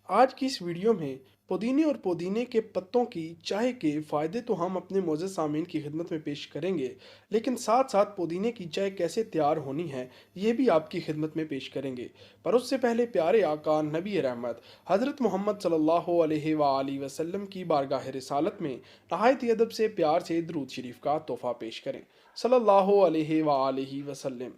आज की इस वीडियो में पुदीने और पुदीने के पत्तों की चाय के फ़ायदे तो हम अपने मोअज़्ज़ज़ सामीन की खिदमत में पेश करेंगे, लेकिन साथ साथ पुदीने की चाय कैसे तैयार होनी है, ये भी आपकी खिदमत में पेश करेंगे। पर उससे पहले प्यारे आका नबी रहमत हज़रत मोहम्मद सल्लल्लाहु अलैहि वालैहि वसल्लम की बारगाह रिसालत में नहायत ही अदब से प्यार से दुरूद शरीफ का तोहफ़ा पेश करें। सल्लल्लाहु अलैहि वालैहि वसल्लम।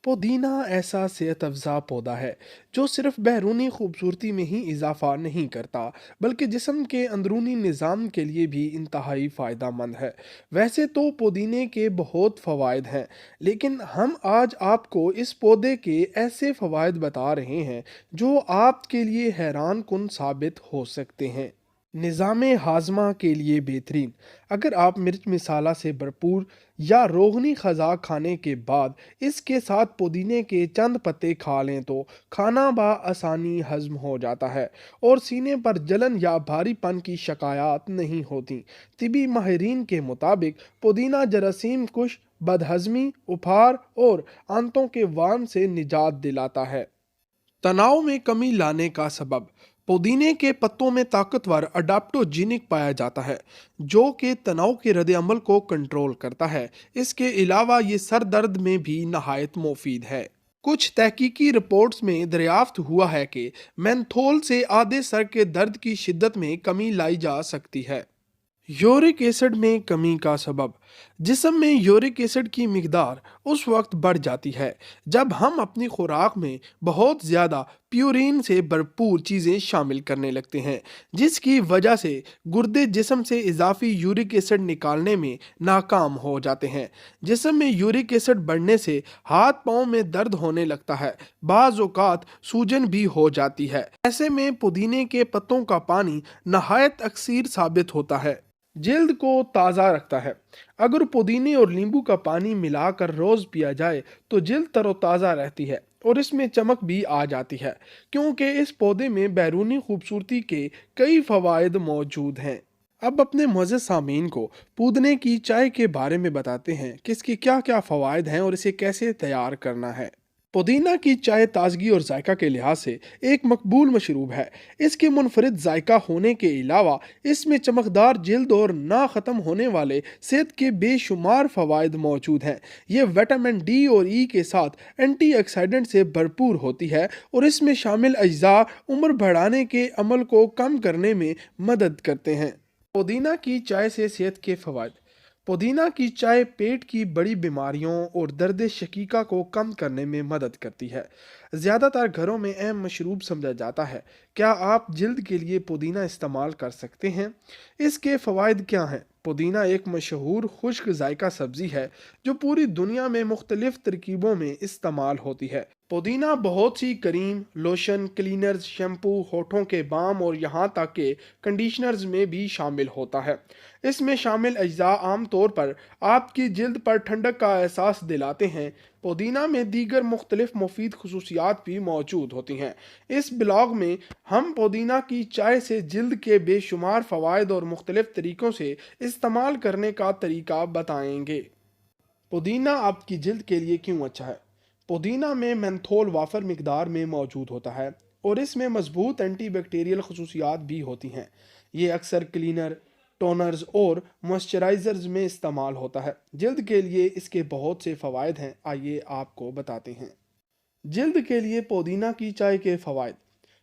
पुदीना ऐसा सेहत अफ़ज़ा पौधा है जो सिर्फ बैरूनी खूबसूरती में ही इजाफ़ा नहीं करता, बल्कि जिस्म के अंदरूनी निज़ाम के लिए भी इंतहाई फ़ायदा मंद है। वैसे तो पुदीने के बहुत फ़वाइद हैं, लेकिन हम आज आपको इस पौधे के ऐसे फ़वाइद बता रहे हैं जो आपके लिए हैरान कुन साबित हो सकते हैं। निज़ाम हाज़मा के लिए बेहतरीन। अगर आप मिर्च मिसाला से भरपूर या रोगनी ख़ज़ा खाने के बाद इसके साथ पुदीने के चंद पत्ते खा लें तो खाना आसानी हज़म हो जाता है और सीने पर जलन या भारीपन की शिकायत नहीं होती। तिबी माहिरीन के मुताबिक पुदीना जरासीम कुश, बदहज़मी, उपहार और आंतों के वाम से निजात दिलाता है। तनाव में कमी लाने का सबब। पुदीने के पत्तों में ताकतवर अडाप्टोजिनिक पाया जाता है जो कि तनाव के रद्द अमल को कंट्रोल करता है। इसके अलावा ये सर दर्द में भी नहायत मुफीद है। कुछ तहकीकी रिपोर्ट्स में दरियाफ्त हुआ है कि मेंथोल से आधे सर के दर्द की शिद्दत में कमी लाई जा सकती है। यूरिक एसिड में कमी का सबब। जिस्म में यूरिक एसिड की मिकदार उस वक्त बढ़ जाती है जब हम अपनी खुराक में बहुत ज़्यादा प्यूरिन से भरपूर चीज़ें शामिल करने लगते हैं, जिसकी वजह से गुर्दे जिस्म से इजाफी यूरिक एसिड निकालने में नाकाम हो जाते हैं। जिस्म में यूरिक एसिड बढ़ने से हाथ पाँव में दर्द होने लगता है, बाज़ औक़ात सूजन भी हो जाती है। ऐसे में पुदीने के पत्तों का पानी नहायत अक्सीर साबित होता है। जिल्द को ताज़ा रखता है। अगर पुदीने और नींबू का पानी मिलाकर रोज़ पिया जाए तो जिल्द तरोताज़ा रहती है और इसमें चमक भी आ जाती है, क्योंकि इस पौधे में बैरूनी खूबसूरती के कई फ़वाइद मौजूद हैं। अब अपने मुअज़्ज़ज़ सामीन को पुदीने की चाय के बारे में बताते हैं कि इसके क्या क्या फ़वाइद हैं और इसे कैसे तैयार करना है। पुदीना की चाय ताजगी और जायका के लिहाज से एक मकबूल मशरूब है। इसके मुनफरिद जायका होने के अलावा इसमें चमकदार जिल्द और ना ख़त्म होने वाले सेहत के बेशुमार फ़वाइद मौजूद हैं। ये विटामिन डी और ई के साथ एंटीऑक्सीडेंट से भरपूर होती है और इसमें शामिल अज्जा उम्र बढ़ाने के अमल को कम करने में मदद करते हैं। पुदीना की चाय से सेहत के फ़वाइद। पुदीना की चाय पेट की बड़ी बीमारियों और दर्द शकीका को कम करने में मदद करती है। ज़्यादातर घरों में अहम मशरूब समझा जाता है। क्या आप जिल्द के लिए पुदीना इस्तेमाल कर सकते हैं? इसके फ़वाइद क्या हैं? पुदीना एक मशहूर खुश्क जायका सब्ज़ी है जो पूरी दुनिया में मुख्तलिफ तरकीबों में इस्तेमाल होती है। पुदीना बहुत सी क्रीम, लोशन, क्लीनर्स, शैम्पू, होठों के बाम और यहाँ तक के कंडीशनर्स में भी शामिल होता है। इसमें शामिल अज्जा आम तौर पर आपकी जिल्द पर ठंडक का एहसास दिलाते हैं। पुदीना में दीगर मुख्तलिफ मुफीद खसूसियात भी मौजूद होती हैं। इस ब्लॉग में हम पुदीना की चाय से जिल्द के बेशुमार फ़वाइद और मुख्तलिफ तरीक़ों से इस्तेमाल करने का तरीका बताएंगे। पुदीना आपकी जिल्द के लिए क्यों अच्छा है? पुदीना में मेंथोल वाफर मिकदार में मौजूद होता है और इसमें मजबूत एंटीबैक्टीरियल खसूसियात भी होती हैं। ये अक्सर क्लीनर, टोनर्स और मॉइस्चराइजर्स में इस्तेमाल होता है। जिल्द के लिए इसके बहुत से फ़वाइद हैं, आइए आपको बताते हैं। जिल्द के लिए पुदीना की चाय के फ़वाइद।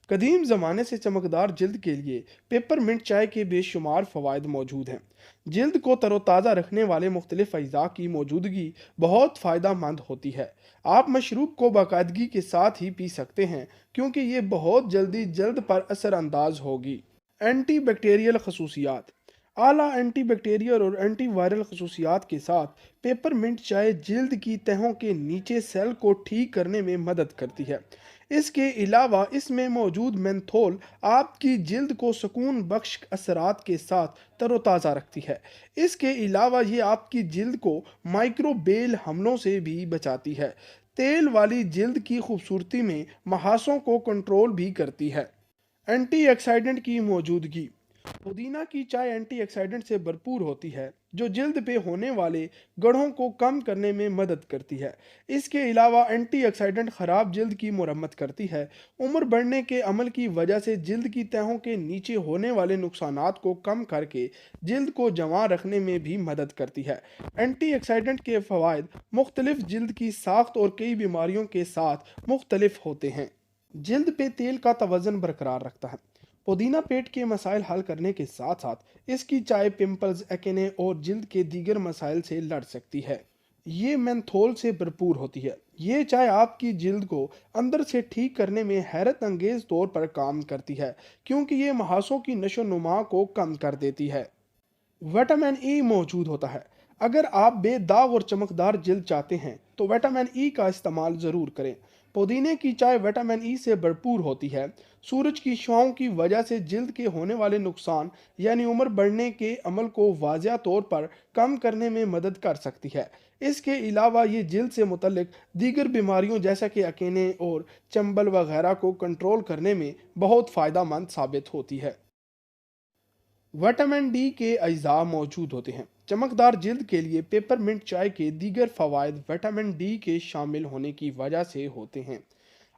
कदीम ज़माने से चमकदार जिल्द के लिए पेपरमिंट चाय के बेशुमार फ़वाइद मौजूद हैं। जिल्द को तरोताज़ा रखने वाले मुख्तलिफ अज्जा की मौजूदगी बहुत फ़ायदा मंद होती है। आप मशरूब को बाकायदगी के साथ ही पी सकते हैं क्योंकि ये बहुत जल्दी जल्द पर असरअंदाज होगी। एंटी बैक्टीरियल खसूसियात। आला एंटी बैक्टीरियल और एंटी वायरल खसूसियात के साथ पेपरमिंट चाय जिल्द की तहों के नीचे सेल को ठीक करने में मदद करती है। इसके अलावा इसमें मौजूद मेंथोल आपकी जिल्द को सुकून बख्श असरात के साथ तरोताज़ा रखती है। इसके अलावा ये आपकी जिल्द को माइक्रोबेल हमलों से भी बचाती है। तेल वाली जिल्द की खूबसूरती में महासों को कंट्रोल भी करती है। एंटीऑक्सीडेंट की मौजूदगी। पुदीना की चाय एंटीऑक्सीडेंट से भरपूर होती है जो जल्द पे होने वाले गढ़ों को कम करने में मदद करती है। इसके अलावा एंटीऑक्सीडेंट खराब जल्द की मुरम्मत करती है। उम्र बढ़ने के अमल की वजह से जल्द की तहों के नीचे होने वाले नुकसानात को कम करके जल्द को जमा रखने में भी मदद करती है। एंटीऑक्सीडेंट के फ़वाइद मुख्तलिफ जल्द की साख्त और कई बीमारियों के साथ मुख्तलिफ होते हैं। जल्द पे तेल का तवज़न बरकरार रखता है। पुदीना पेट के मसाइल हल करने के साथ साथ इसकी चाय पिंपल्स, एक्ने और जल्द के दीगर मसाइल से लड़ सकती है। ये मेंथोल से भरपूर होती है। ये चाय आपकी जल्द को अंदर से ठीक करने में हैरत अंगेज तौर पर काम करती है क्योंकि ये महासों की नशो नुमा को कम कर देती है। विटामिन ई मौजूद होता है। अगर आप बेदाग और चमकदार जल्द चाहते हैं तो विटामिन ई का इस्तेमाल ज़रूर करें। पुदीने की चाय विटामिन ई से भरपूर होती है। सूरज की छांव की वजह से जल्द के होने वाले नुकसान यानी उम्र बढ़ने के अमल को वाज़िया तौर पर कम करने में मदद कर सकती है। इसके अलावा ये जल्द से मुतल्लिक दीगर बीमारियों जैसा कि एक्ने और चंबल वगैरह को कंट्रोल करने में बहुत फ़ायदा मंद साबित होती है। विटामिन डी के अज्जा मौजूद होते हैं। चमकदार जल्द के लिए पेपरमिंट चाय के दीगर फ़वाइद विटामिन डी के शामिल होने की वजह से होते हैं।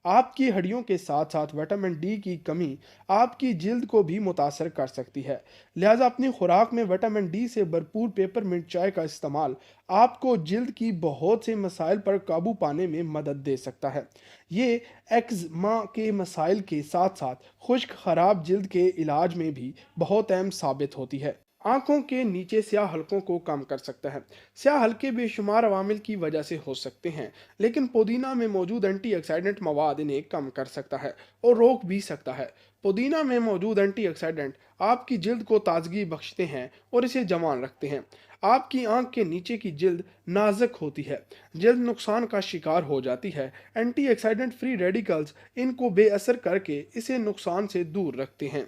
आपकी हड्डियों के साथ साथ विटामिन डी की कमी आपकी जल्द को भी मुतासर कर सकती है। लिहाजा अपनी खुराक में विटामिन डी से भरपूर पेपरमिंट चाय का इस्तेमाल आपको जल्द की बहुत से मसाइल पर काबू पाने में मदद दे सकता है। ये एक्ज़मा के मसाइल के साथ साथ खुश्क खराब जल्द के इलाज में भी बहुत अहम साबित होती है। आंखों के नीचे स्याह हलकों को कम कर सकता है। स्याह हलके बेशुमार अवामिल की वजह से हो सकते हैं, लेकिन पुदीना में मौजूद एंटीऑक्सीडेंट मवाद इन्हें कम कर सकता है और रोक भी सकता है। पुदीना में मौजूद एंटीऑक्सीडेंट आपकी जल्द को ताजगी बख्शते हैं और इसे जवान रखते हैं। आपकी आंख के नीचे की जल्द नाजुक होती है, जल्द नुकसान का शिकार हो जाती है। एंटीऑक्सीडेंट फ्री रेडिकल्स इनको बेअसर करके इसे नुकसान से दूर रखते हैं।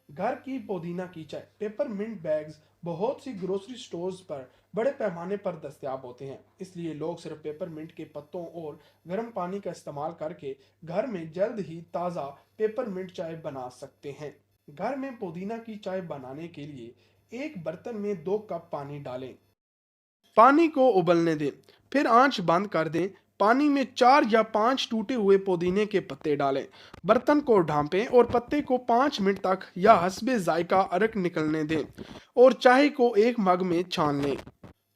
घर की पुदीना की चाय पेपरमिंट बैग्स बहुत सी ग्रोसरी स्टोर्स पर बड़े पैमाने पर दस्तयाब होते हैं, इसलिए लोग सिर्फ पेपरमिंट के पत्तों और गर्म पानी का इस्तेमाल करके घर में जल्द ही ताज़ा पेपरमिंट चाय बना सकते हैं। घर में पुदीना की चाय बनाने के लिए एक बर्तन में 2 कप पानी डालें। पानी को उबलने दें, फिर आंच बंद कर दें। पानी में 4 या 5 टूटे हुए पुदीने के पत्ते डालें। बर्तन को ढांपें और पत्ते को 5 मिनट तक या हस्बे जायका अरक निकलने दें और चाय को एक मग में छान लें।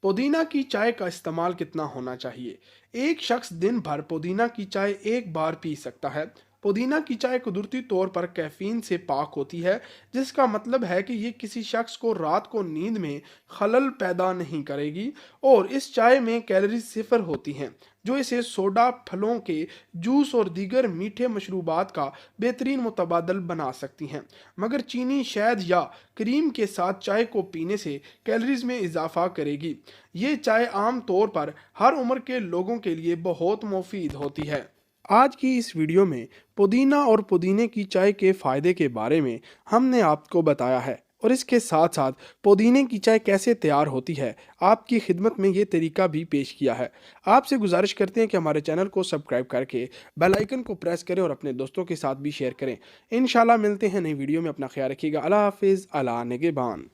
पुदीना की चाय का इस्तेमाल कितना होना चाहिए? एक शख्स दिन भर पुदीना की चाय एक बार पी सकता है। पुदीना की चाय कुदरती तौर पर कैफीन से पाक होती है, जिसका मतलब है कि ये किसी शख्स को रात को नींद में खलल पैदा नहीं करेगी और इस चाय में कैलोरी सिफर होती हैं, जो इसे सोडा, फलों के जूस और दीगर मीठे मशरूबात का बेहतरीन मुतबादल बना सकती हैं। मगर चीनी, शहद या क्रीम के साथ चाय को पीने से कैलोरीज में इजाफा करेगी। ये चाय आम तौर पर हर उम्र के लोगों के लिए बहुत मुफीद होती है। आज की इस वीडियो में पुदीना और पुदीने की चाय के फ़ायदे के बारे में हमने आपको बताया है और इसके साथ साथ पुदीने की चाय कैसे तैयार होती है आपकी खिदमत में ये तरीका भी पेश किया है। आपसे गुजारिश करते हैं कि हमारे चैनल को सब्सक्राइब करके बेल आइकन को प्रेस करें और अपने दोस्तों के साथ भी शेयर करें। इंशाल्लाह मिलते हैं नई वीडियो में। अपना ख्याल रखिएगा। अल्लाह हाफिज़। अला निगहबान।